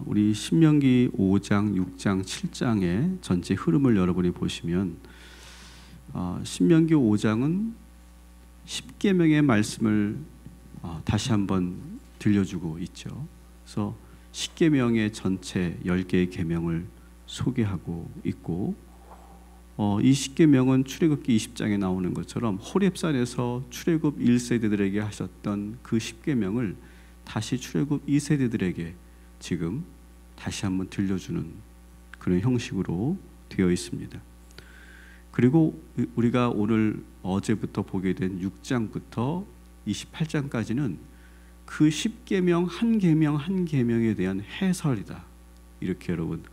우리 신명기 5장, 6장, 7장의 전체 흐름을 여러분이 보시면 신명기 5장은 10계명의 말씀을 다시 한번 들려주고 있죠. 그래서 10계명의 전체 10개의 계명을 소개하고 있고 이 10계명은 출애굽기 20장에 나오는 것처럼 호렙산에서 출애굽 1세대들에게 하셨던 그 10계명을 다시 출애굽 2세대들에게 지금 다시 한번 들려주는 그런 형식으로 되어 있습니다. 그리고 우리가 오늘 어제부터 보게 된 6장부터 28장까지는 그 10계명 한 계명 한 계명에 대한 해설이다, 이렇게 여러분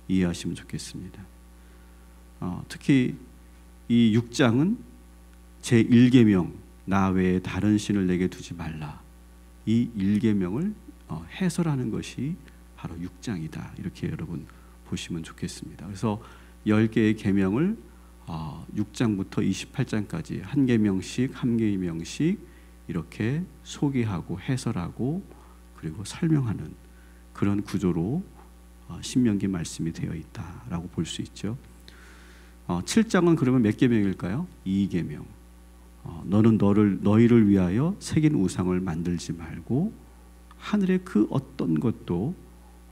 이해하시면 좋겠습니다. 특히 이 6장은 제1계명 나 외에 다른 신을 내게 두지 말라, 이 1계명을 해설하는 것이 바로 6장이다, 이렇게 여러분 보시면 좋겠습니다. 그래서 10개의 계명을 6장부터 28장까지 한 계명씩 한 계명씩 이렇게 소개하고 해설하고 그리고 설명하는 그런 구조로 신명기 말씀이 되어 있다라고 볼 수 있죠. 7장은 그러면 몇 계명일까요? 2계명. 너는 너희를 위하여 새긴 우상을 만들지 말고 하늘의 그 어떤 것도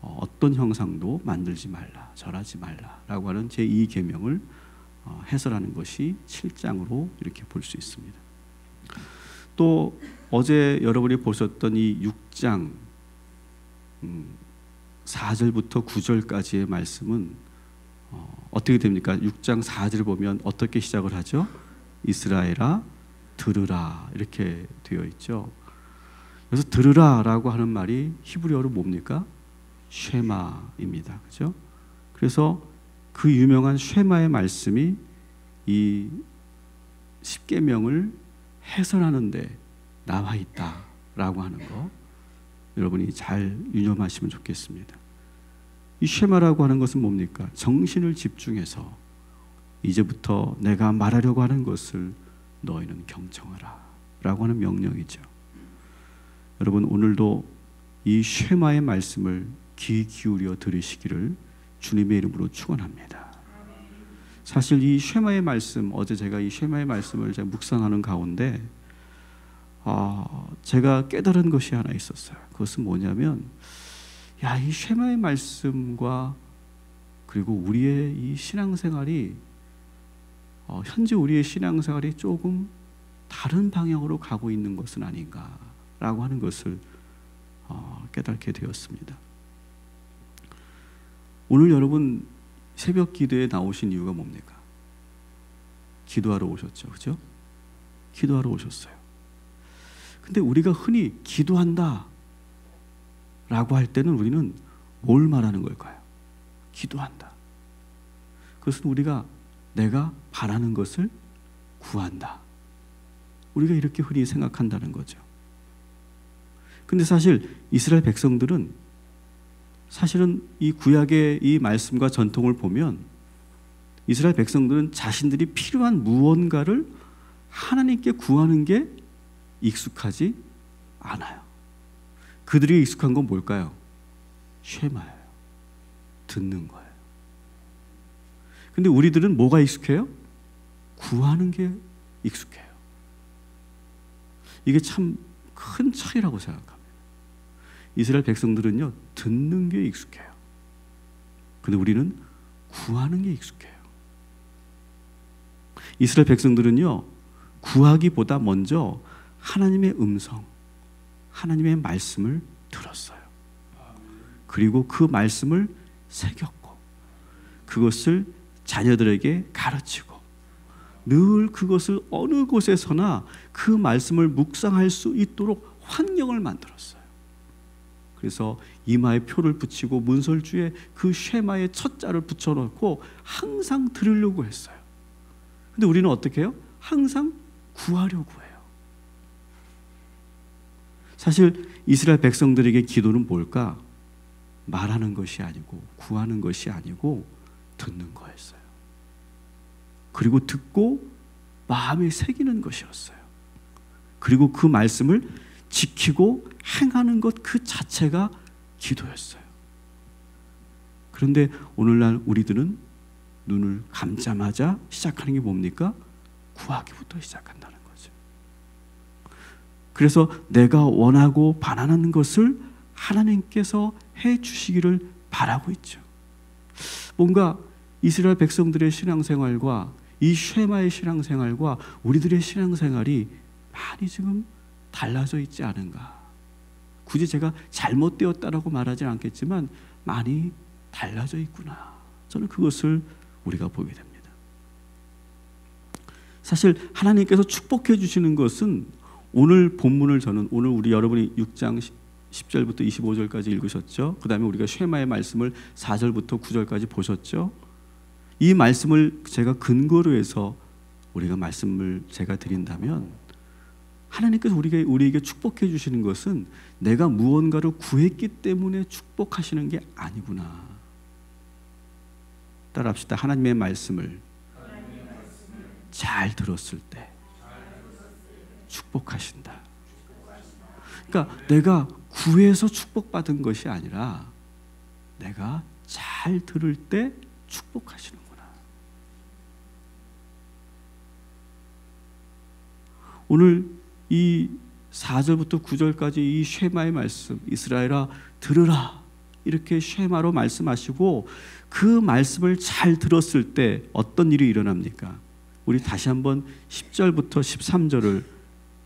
어떤 형상도 만들지 말라, 절하지 말라라고 하는 제2계명을 해설하는 것이 7장으로 이렇게 볼 수 있습니다. 또 어제 여러분이 보셨던 이 6장 4절부터 9절까지의 말씀은 어떻게 됩니까? 6장 4절을 보면 어떻게 시작을 하죠? 이스라엘아 들으라, 이렇게 되어 있죠. 그래서 들으라라고 하는 말이 히브리어로 뭡니까? 쉐마입니다. 그죠? 그래서 그 유명한 쉐마의 말씀이 이 10계명을 해설하는 데 나와 있다라고 하는 거 여러분이 잘 유념하시면 좋겠습니다. 이 쉐마라고 하는 것은 뭡니까? 정신을 집중해서 이제부터 내가 말하려고 하는 것을 너희는 경청하라 라고 하는 명령이죠. 여러분 오늘도 이 쉐마의 말씀을 귀 기울여 들으시기를 주님의 이름으로 축원합니다. 사실 이 쉐마의 말씀, 어제 제가 이 쉐마의 말씀을 제가 묵상하는 가운데 제가 깨달은 것이 하나 있었어요. 그것은 뭐냐면 이 쉐마의 말씀과 그리고 우리의 이 신앙생활이 현재 우리의 신앙생활이 조금 다른 방향으로 가고 있는 것은 아닌가라고 하는 것을 깨닫게 되었습니다. 오늘 여러분 새벽 기도에 나오신 이유가 뭡니까? 기도하러 오셨죠, 그죠? 기도하러 오셨어요. 근데 우리가 흔히 기도한다 라고 할 때는 우리는 뭘 말하는 걸까요? 기도한다. 그것은 우리가 내가 바라는 것을 구한다. 우리가 이렇게 흔히 생각한다는 거죠. 근데 사실 이스라엘 백성들은 사실은 이 구약의 이 말씀과 전통을 보면 이스라엘 백성들은 자신들이 필요한 무언가를 하나님께 구하는 게 익숙하지 않아요. 그들이 익숙한 건 뭘까요? 쉐마예요. 듣는 거예요. 근데 우리들은 뭐가 익숙해요? 구하는 게 익숙해요. 이게 참 큰 차이라고 생각합니다. 이스라엘 백성들은요, 듣는 게 익숙해요. 근데 우리는 구하는 게 익숙해요. 이스라엘 백성들은요, 구하기보다 먼저 하나님의 음성, 하나님의 말씀을 들었어요. 그리고 그 말씀을 새겼고 그것을 자녀들에게 가르치고 늘 그것을 어느 곳에서나 그 말씀을 묵상할 수 있도록 환경을 만들었어요. 그래서 이마에 표를 붙이고 문설주에 그 쉐마의 첫 자를 붙여놓고 항상 들으려고 했어요. 근데 우리는 어떻게 해요? 항상 구하려고 해요. 사실 이스라엘 백성들에게 기도는 뭘까? 말하는 것이 아니고 구하는 것이 아니고 듣는 거였어요. 그리고 듣고 마음에 새기는 것이었어요. 그리고 그 말씀을 지키고 행하는 것 그 자체가 기도였어요. 그런데 오늘날 우리들은 눈을 감자마자 시작하는 게 뭡니까? 구하기부터 시작한다는 거죠. 그래서 내가 원하고 바라는 것을 하나님께서 해 주시기를 바라고 있죠. 뭔가 이스라엘 백성들의 신앙생활과 이 쉐마의 신앙생활과 우리들의 신앙생활이 많이 지금 달라져 있지 않은가. 굳이 제가 잘못되었다라고 말하지 않겠지만 많이 달라져 있구나. 저는 그것을 우리가 보게 됩니다. 사실 하나님께서 축복해 주시는 것은 오늘 본문을 저는 오늘 우리 여러분이 6장 10절부터 25절까지 읽으셨죠. 그 다음에 우리가 쉐마의 말씀을 4절부터 9절까지 보셨죠. 이 말씀을 제가 근거로 해서 우리가 말씀을 제가 드린다면 하나님께서 우리에게 축복해 주시는 것은 내가 무언가를 구했기 때문에 축복하시는 게 아니구나. 따라합시다. 하나님의 말씀을 잘 들었을 때 축복하신다. 그러니까 내가 구해서 축복받은 것이 아니라 내가 잘 들을 때 축복하시는구나. 오늘 이 4절부터 9절까지 이 쉐마의 말씀, 이스라엘아 들으라, 이렇게 쉐마로 말씀하시고 그 말씀을 잘 들었을 때 어떤 일이 일어납니까? 우리 다시 한번 10절부터 13절을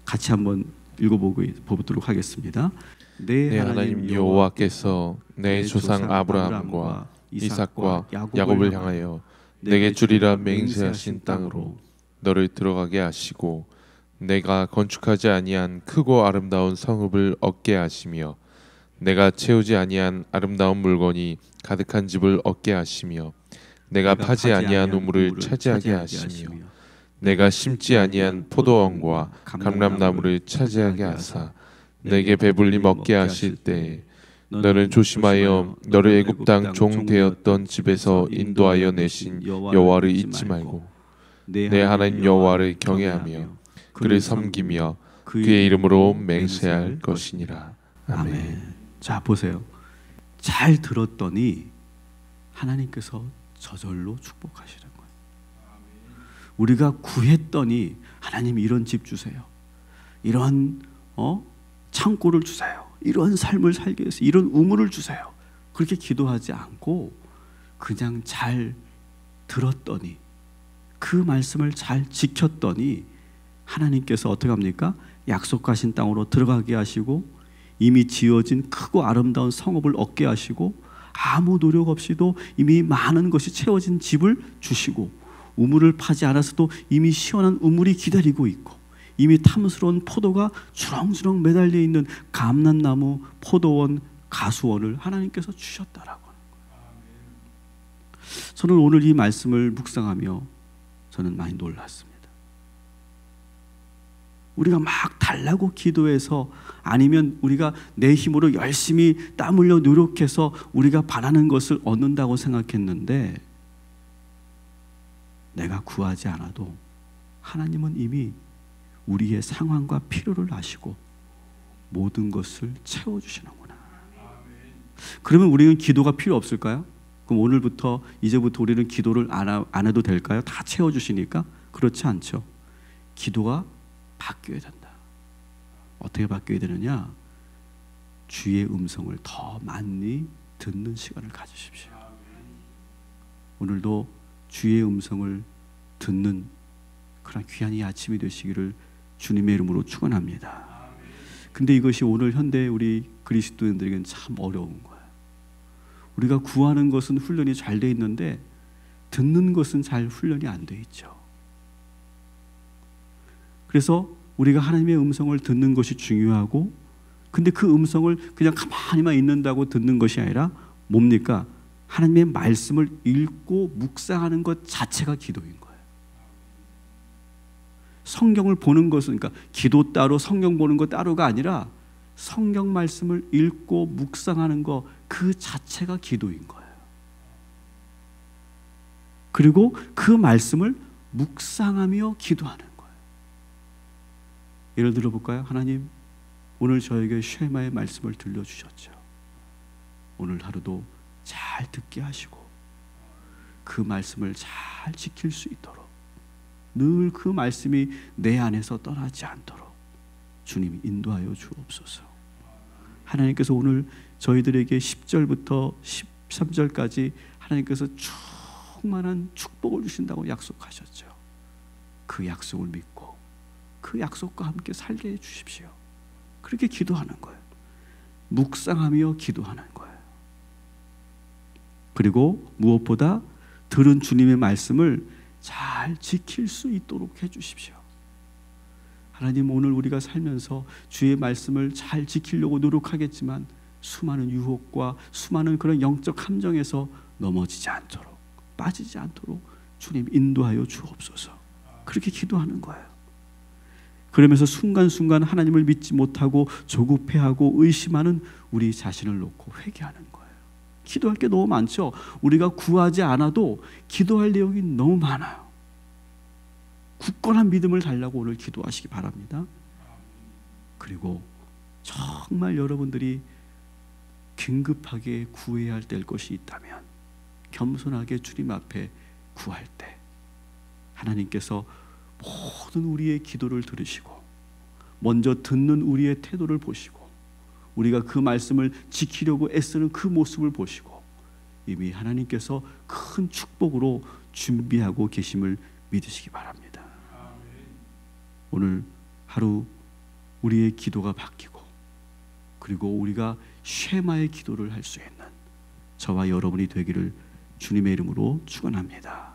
같이 한번 읽어보도록 하겠습니다. 내 하나님 여호와께서 내 조상 아브라함과 이삭과 야곱을 향하여 내게 주리라 맹세하신 땅으로 너를 들어가게 하시고 내가 건축하지 아니한 크고 아름다운 성읍을 얻게 하시며 내가 채우지 아니한 아름다운 물건이 가득한 집을 얻게 하시며 내가 파지 아니한 우물을 차지하게 하시며 내가 심지 아니한 포도원과 감람나무를 차지하게 하사 내게 배불리 먹게 하실 때에 너는 조심하여 너를 애굽 땅 종 되었던 집에서 인도하여 내신 여호와를 잊지 말고 내 하나님 여호와를 경외하며 그를 섬기며 그의 이름으로 맹세할 것이니라. 아멘. 자, 보세요. 잘 들었더니 하나님께서 저절로 축복하시는 거예요. 우리가 구했더니 하나님 이런 집 주세요. 이런 창고를 주세요. 이런 삶을 살게 해서 이런 우물을 주세요. 그렇게 기도하지 않고 그냥 잘 들었더니 그 말씀을 잘 지켰더니 하나님께서 어떻게 합니까? 약속하신 땅으로 들어가게 하시고 이미 지어진 크고 아름다운 성읍을 얻게 하시고 아무 노력 없이도 이미 많은 것이 채워진 집을 주시고 우물을 파지 않았어도 이미 시원한 우물이 기다리고 있고 이미 탐스러운 포도가 주렁주렁 매달려 있는 감람나무, 포도원, 가수원을 하나님께서 주셨다라고 하는 거예요. 저는 오늘 이 말씀을 묵상하며 저는 많이 놀랐습니다. 우리가 막 달라고 기도해서 아니면 우리가 내 힘으로 열심히 땀 흘려 노력해서 우리가 바라는 것을 얻는다고 생각했는데 내가 구하지 않아도 하나님은 이미 우리의 상황과 필요를 아시고 모든 것을 채워주시는구나. 그러면 우리는 기도가 필요 없을까요? 그럼 오늘부터 이제부터 우리는 기도를 안 해도 될까요? 다 채워주시니까? 그렇지 않죠. 기도가 바뀌어야 된다. 어떻게 바뀌어야 되느냐? 주의 음성을 더 많이 듣는 시간을 가지십시오. 오늘도 주의 음성을 듣는 그런 귀한 이 아침이 되시기를 주님의 이름으로 축원합니다. 근데 이것이 오늘 현대 우리 그리스도인들에게는 참 어려운 거예요. 우리가 구하는 것은 훈련이 잘 돼 있는데 듣는 것은 잘 훈련이 안 돼 있죠. 그래서 우리가 하나님의 음성을 듣는 것이 중요하고 근데 그 음성을 그냥 가만히만 있는다고 듣는 것이 아니라 뭡니까? 하나님의 말씀을 읽고 묵상하는 것 자체가 기도인 거예요. 성경을 보는 것은 그러니까 기도 따로 성경 보는 것 따로가 아니라 성경 말씀을 읽고 묵상하는 것 그 자체가 기도인 거예요. 그리고 그 말씀을 묵상하며 기도하는 거예요. 예를 들어 볼까요? 하나님, 오늘 저에게 쉐마의 말씀을 들려주셨죠. 오늘 하루도 잘 듣게 하시고 그 말씀을 잘 지킬 수 있도록 늘 그 말씀이 내 안에서 떠나지 않도록 주님이 인도하여 주옵소서. 하나님께서 오늘 저희들에게 10절부터 13절까지 하나님께서 충만한 축복을 주신다고 약속하셨죠. 그 약속을 믿고 그 약속과 함께 살게 해 주십시오. 그렇게 기도하는 거예요. 묵상하며 기도하는 거예요. 그리고 무엇보다 들은 주님의 말씀을 잘 지킬 수 있도록 해 주십시오. 하나님, 오늘 우리가 살면서 주의 말씀을 잘 지키려고 노력하겠지만 수많은 유혹과 수많은 그런 영적 함정에서 넘어지지 않도록, 빠지지 않도록 주님 인도하여 주옵소서. 그렇게 기도하는 거예요. 그러면서 순간순간 하나님을 믿지 못하고 조급해하고 의심하는 우리 자신을 놓고 회개하는 거예요. 기도할 게 너무 많죠. 우리가 구하지 않아도 기도할 내용이 너무 많아요. 굳건한 믿음을 달라고 오늘 기도하시기 바랍니다. 그리고 정말 여러분들이 긴급하게 구해야 될 것이 있다면 겸손하게 주님 앞에 구할 때 하나님께서 모든 우리의 기도를 들으시고 먼저 듣는 우리의 태도를 보시고 우리가 그 말씀을 지키려고 애쓰는 그 모습을 보시고 이미 하나님께서 큰 축복으로 준비하고 계심을 믿으시기 바랍니다. 오늘 하루 우리의 기도가 바뀌고 그리고 우리가 쉐마의 기도를 할 수 있는 저와 여러분이 되기를 주님의 이름으로 축원합니다.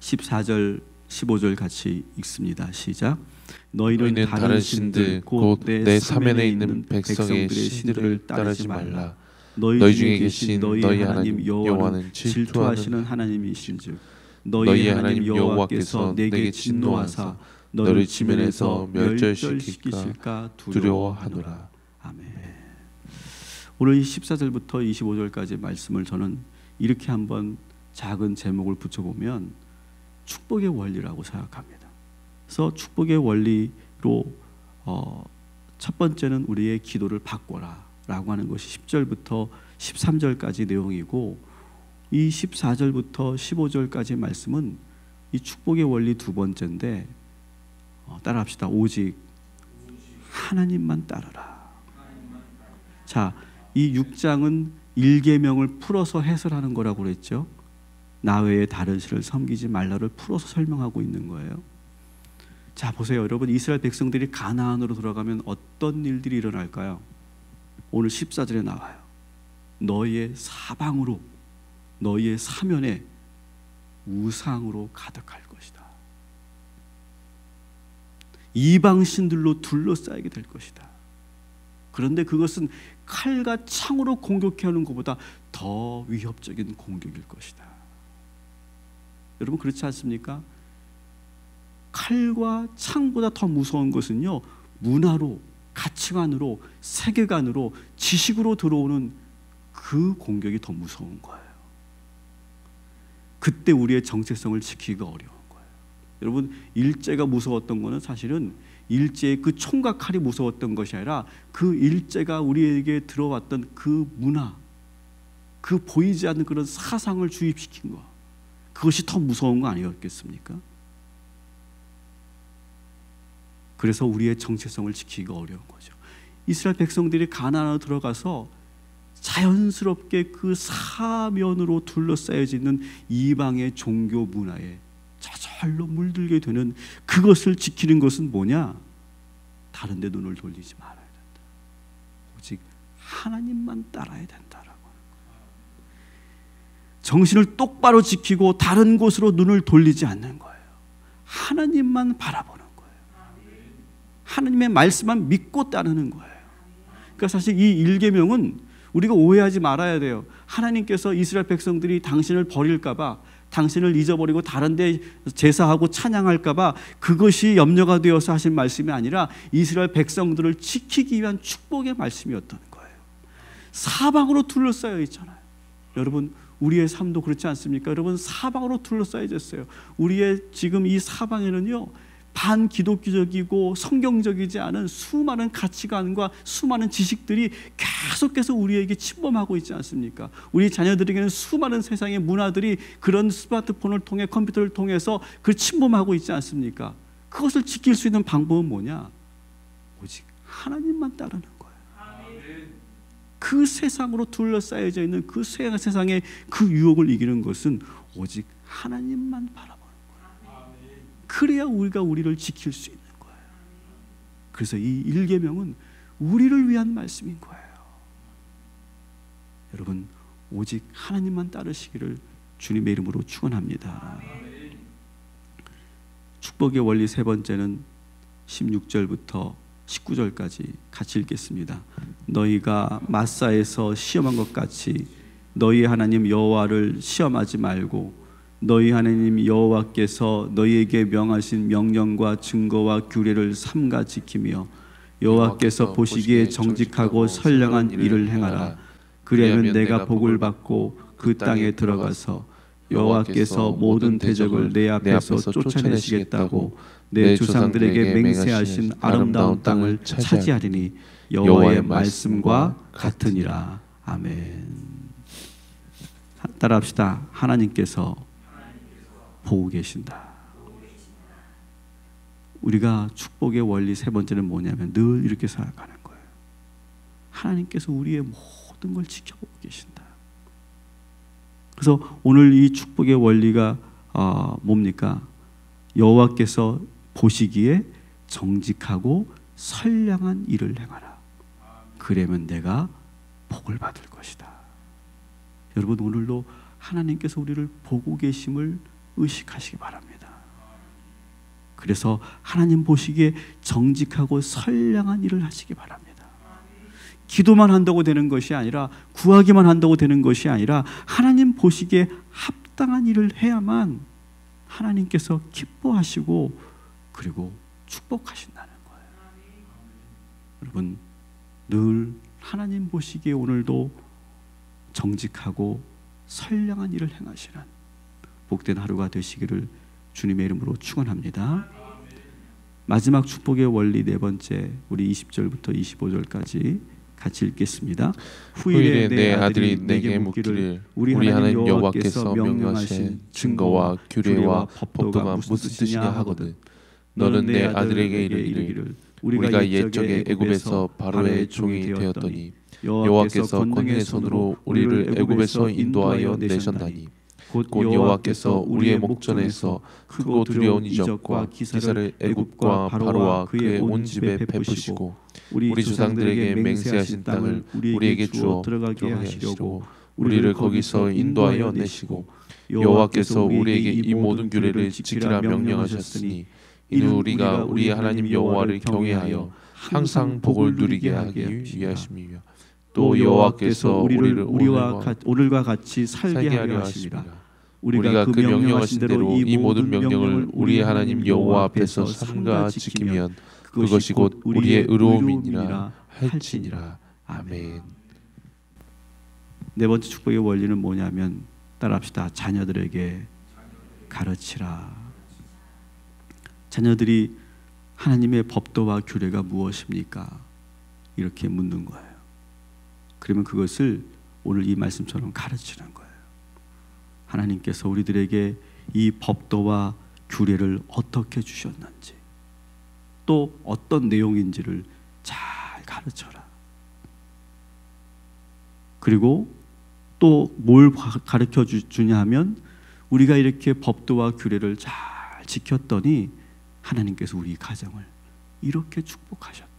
14절 15절 같이 읽습니다. 시작. 너희는 다른 신들 곧 내 사면에 있는 백성의 신들을 따르지 말라. 너희 중에 계신 너희 하나님 여호와는 질투하시는 하나님이신즉 너희 하나님 여호와께서 내게 진노하사 너를 지면에서 멸절시키실까 두려워하노라. 아멘. 오늘 이 14절부터 25절까지 말씀을 저는 이렇게 한번 작은 제목을 붙여보면 축복의 원리라고 생각합니다. 그래서 축복의 원리로 첫 번째는 우리의 기도를 바꿔라 라고 하는 것이 10절부터 13절까지 내용이고 이 14절부터 15절까지 말씀은 이 축복의 원리 두 번째인데 따라합시다. 오직 하나님만 따르라. 자, 이 6장은 1계명을 풀어서 해설하는 거라고 그랬죠. 나 외에 다른 신을 섬기지 말라를 풀어서 설명하고 있는 거예요. 자, 보세요. 여러분, 이스라엘 백성들이 가나안으로 들어가면 어떤 일들이 일어날까요? 오늘 14절에 나와요. 너희의 사방으로 너희의 사면에 우상으로 가득할 것이다. 이방 신들로 둘러싸이게 될 것이다. 그런데 그것은 칼과 창으로 공격하는 것보다 더 위협적인 공격일 것이다. 여러분, 그렇지 않습니까? 칼과 창보다 더 무서운 것은요, 문화로, 가치관으로, 세계관으로, 지식으로 들어오는 그 공격이 더 무서운 거예요. 그때 우리의 정체성을 지키기가 어려운 거예요. 여러분, 일제가 무서웠던 것은 사실은 일제의 그 총과 칼이 무서웠던 것이 아니라 그 일제가 우리에게 들어왔던 그 문화, 그 보이지 않는 그런 사상을 주입시킨 것, 그것이 더 무서운 거 아니었겠습니까? 그래서 우리의 정체성을 지키기가 어려운 거죠. 이스라엘 백성들이 가나안으로 들어가서 자연스럽게 그 사면으로 둘러싸여져 있는 이방의 종교 문화에 저절로 물들게 되는 그것을 지키는 것은 뭐냐? 다른 데 눈을 돌리지 말아야 된다. 오직 하나님만 따라야 된다라고 하는 거예요. 정신을 똑바로 지키고 다른 곳으로 눈을 돌리지 않는 거예요. 하나님만 바라보는 거예요. 하나님의 말씀만 믿고 따르는 거예요. 그러니까 사실 이 1계명은 우리가 오해하지 말아야 돼요. 하나님께서 이스라엘 백성들이 당신을 버릴까 봐, 당신을 잊어버리고 다른 데 제사하고 찬양할까 봐 그것이 염려가 되어서 하신 말씀이 아니라 이스라엘 백성들을 지키기 위한 축복의 말씀이었던 거예요. 사방으로 둘러싸여 있잖아요. 여러분, 우리의 삶도 그렇지 않습니까? 여러분, 사방으로 둘러싸여졌어요. 우리의 지금 이 사방에는요, 반기독교적이고 성경적이지 않은 수많은 가치관과 수많은 지식들이 계속해서 우리에게 침범하고 있지 않습니까? 우리 자녀들에게는 수많은 세상의 문화들이 그런 스마트폰을 통해 컴퓨터를 통해서 그걸 침범하고 있지 않습니까? 그것을 지킬 수 있는 방법은 뭐냐? 오직 하나님만 따르는 거예요. 그 세상으로 둘러싸여져 있는 그 세상의 그 유혹을 이기는 것은 오직 하나님만 바라보는 거예요. 그래야 우리가 우리를 지킬 수 있는 거예요. 그래서 이 1계명은 우리를 위한 말씀인 거예요. 여러분, 오직 하나님만 따르시기를 주님의 이름으로 축원합니다. 축복의 원리 세 번째는 16절부터 19절까지 같이 읽겠습니다. 너희가 마사에서 시험한 것 같이 너희 하나님 여호와를 시험하지 말고 너희 하나님 여호와께서 너희에게 명하신 명령과 증거와 규례를 삼가 지키며 여호와께서 보시기에 정직하고 선량한 일을 행하라. 그리하면 내가 복을 받고 그 땅에 들어가서 여호와께서 모든 대적을 내 앞에서 쫓아내시겠다고 내 조상들에게 맹세하신 아름다운 땅을 차지하리니 여호와의 말씀과 같으니라. 아멘. 따라합시다. 하나님께서 보고 계신다. 우리가 축복의 원리 세 번째는 뭐냐면 늘 이렇게 생각하는 거예요. 하나님께서 우리의 모든 걸 지켜보고 계신다. 그래서 오늘 이 축복의 원리가 뭡니까? 여호와께서 보시기에 정직하고 선량한 일을 행하라. 그러면 내가 복을 받을 것이다. 여러분, 오늘도 하나님께서 우리를 보고 계심을 의식하시기 바랍니다. 그래서 하나님 보시기에 정직하고 선량한 일을 하시기 바랍니다. 기도만 한다고 되는 것이 아니라, 구하기만 한다고 되는 것이 아니라 하나님 보시기에 합당한 일을 해야만 하나님께서 기뻐하시고 그리고 축복하신다는 거예요. 여러분, 늘 하나님 보시기에 오늘도 정직하고 선량한 일을 행하시는 복된 하루가 되시기를 주님의 이름으로 축원합니다. 마지막 축복의 원리 네 번째, 우리 20절부터 25절까지 같이 읽겠습니다. 후일에 내 아들이 내게 묻기를 우리 하나님 여호와께서 명령하신 증거와 규례와 법도가 무슨 뜻이냐 하거든. 너는 내 아들에게 이르기를 우리가 옛적에 애굽에서 바로의 종이 되었더니 여호와께서 권능의 손으로 우리를 애굽에서 인도하여 내셨나니 곧 여호와께서 우리의 목전에서 크고 두려운 이적과 기사를 애굽과 바로와 그의 온 집에 베푸시고 우리 조상들에게 맹세하신 땅을 우리에게 주어 들어가게 하시려고 우리를 거기서 인도하여 내시고 여호와께서 우리에게 이 모든 규례를 지키라 명령하셨으니 이는 우리가 우리 하나님 여호와를 경외하여 항상 복을 누리게 하기 위하심이며 또 여호와께서 우리를 오늘과 같이 살게 하려 하심이라. 우리가 그 명령하신 대로 이 모든 명령을 우리 하나님 여호와 앞에서 삼가 지키면 그것이 곧 우리의 의로움이니라 할지니라. 아멘. 네 번째 축복의 원리는 뭐냐면, 따라합시다. 자녀들에게 가르치라. 자녀들이 하나님의 법도와 규례가 무엇입니까? 이렇게 묻는 거예요. 그러면 그것을 오늘 이 말씀처럼 가르치는 거예요. 하나님께서 우리들에게 이 법도와 규례를 어떻게 주셨는지, 또 어떤 내용인지를 잘 가르쳐라. 그리고 또 뭘 가르쳐 주냐 하면, 우리가 이렇게 법도와 규례를 잘 지켰더니 하나님께서 우리 가정을 이렇게 축복하셨다.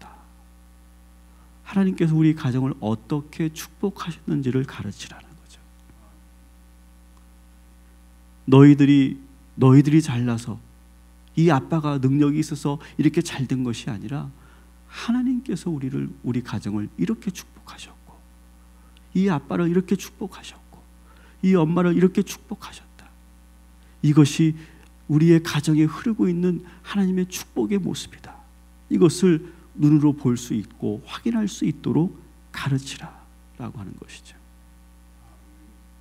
하나님께서 우리 가정을 어떻게 축복하셨는지를 가르치라는 거죠. 너희들이 잘나서 이 아빠가 능력이 있어서 이렇게 잘 된 것이 아니라 하나님께서 우리 가정을 이렇게 축복하셨고, 이 아빠를 이렇게 축복하셨고, 이 엄마를 이렇게 축복하셨다. 이것이 우리의 가정에 흐르고 있는 하나님의 축복의 모습이다. 이것을 눈으로 볼 수 있고 확인할 수 있도록 가르치라라고 하는 것이죠.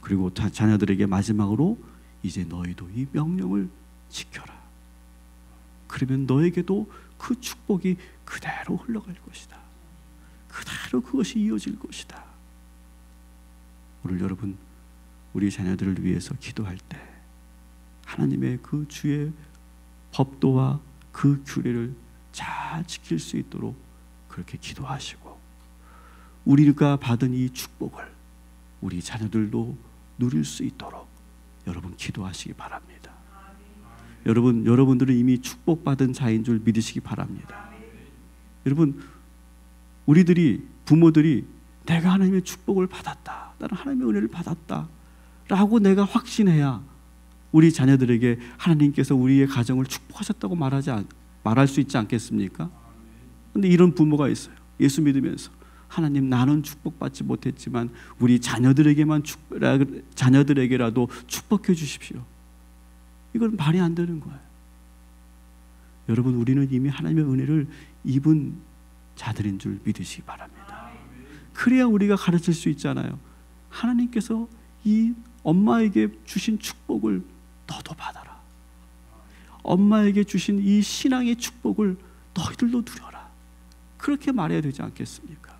그리고 자녀들에게 마지막으로 이제 너희도 이 명령을 지켜라. 그러면 너에게도 그 축복이 그대로 흘러갈 것이다. 그대로 그것이 이어질 것이다. 오늘 여러분, 우리 자녀들을 위해서 기도할 때 하나님의 그 주의 법도와 그 규례를 잘 지킬 수 있도록 그렇게 기도하시고, 우리가 받은 이 축복을 우리 자녀들도 누릴 수 있도록 여러분 기도하시기 바랍니다. 여러분들은 이미 축복받은 자인 줄 믿으시기 바랍니다. 여러분, 우리들이, 부모들이 내가 하나님의 축복을 받았다, 나는 하나님의 은혜를 받았다 라고 내가 확신해야 우리 자녀들에게 하나님께서 우리의 가정을 축복하셨다고 말할 수 있지 않겠습니까? 그런데 이런 부모가 있어요. 예수 믿으면서 하나님, 나는 축복받지 못했지만 우리 자녀들에게라도 축복해 주십시오. 이건 말이 안 되는 거예요. 여러분, 우리는 이미 하나님의 은혜를 입은 자들인 줄 믿으시기 바랍니다. 그래야 우리가 가르칠 수 있잖아요. 하나님께서 이 엄마에게 주신 축복을 너도 받아라. 엄마에게 주신 이 신앙의 축복을 너희들도 누려라. 그렇게 말해야 되지 않겠습니까?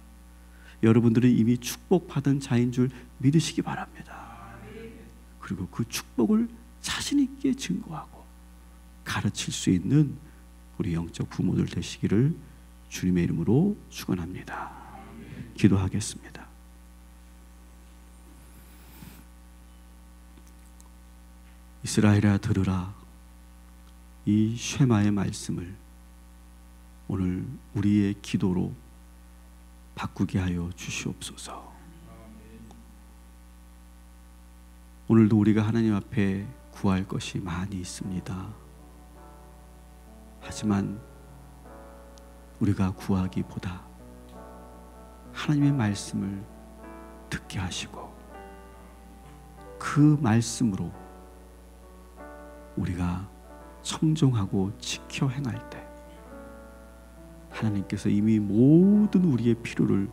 여러분들은 이미 축복받은 자인 줄 믿으시기 바랍니다. 그리고 그 축복을 자신 있게 증거하고 가르칠 수 있는 우리 영적 부모들 되시기를 주님의 이름으로 축원합니다. 기도하겠습니다. 이스라엘아, 들으라. 이 쉐마의 말씀을 오늘 우리의 기도로 바꾸게 하여 주시옵소서. 오늘도 우리가 하나님 앞에 구할 것이 많이 있습니다. 하지만 우리가 구하기보다 하나님의 말씀을 듣게 하시고 그 말씀으로 우리가 청종하고 지켜 행할 때 하나님께서 이미 모든 우리의 필요를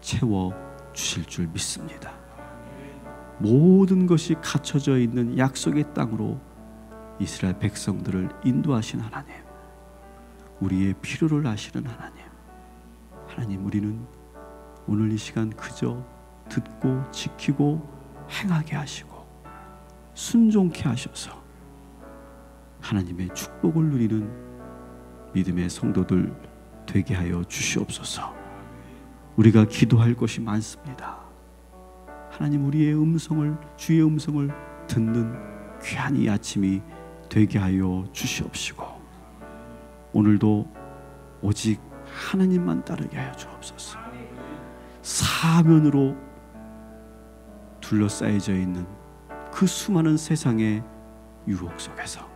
채워 주실 줄 믿습니다. 모든 것이 갖춰져 있는 약속의 땅으로 이스라엘 백성들을 인도하신 하나님, 우리의 필요를 아시는 하나님, 우리는 오늘 이 시간 그저 듣고 지키고 행하게 하시고 순종케 하셔서 하나님의 축복을 누리는 믿음의 성도들 되게 하여 주시옵소서. 우리가 기도할 것이 많습니다. 하나님, 우리의 음성을, 주의 음성을 듣는 귀한 이 아침이 되게 하여 주시옵시고 오늘도 오직 하나님만 따르게 하여 주옵소서. 사면으로 둘러싸여져 있는 그 수많은 세상의 유혹 속에서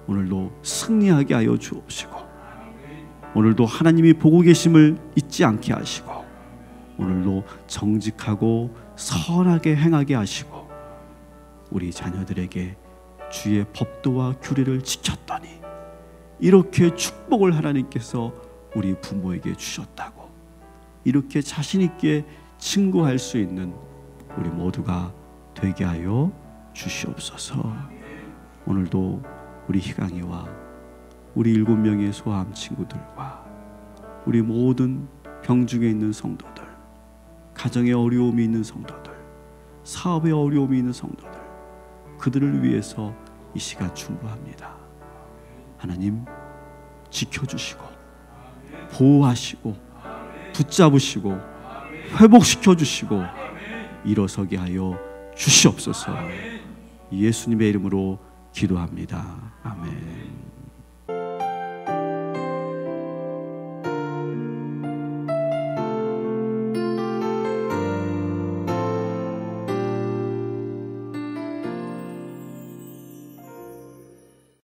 오늘도 승리하게 하여 주옵시고 오늘도 하나님이 보고 계심을 잊지 않게 하시고 오늘도 정직하고 선하게 행하게 하시고 우리 자녀들에게 주의 법도와 규례를 지켰더니 이렇게 축복을 하나님께서 우리 부모에게 주셨다고 이렇게 자신 있게 증거할 수 있는 우리 모두가 되게 하여 주시옵소서. 오늘도 우리 희강이와 우리 7명의 소아암 친구들과 우리 모든 병중에 있는 성도들, 가정에 어려움이 있는 성도들, 사업에 어려움이 있는 성도들, 그들을 위해서 이 시간 충고합니다. 하나님, 지켜주시고 보호하시고 붙잡으시고 회복시켜주시고 일어서게 하여 주시옵소서. 예수님의 이름으로 기도합니다. 아멘.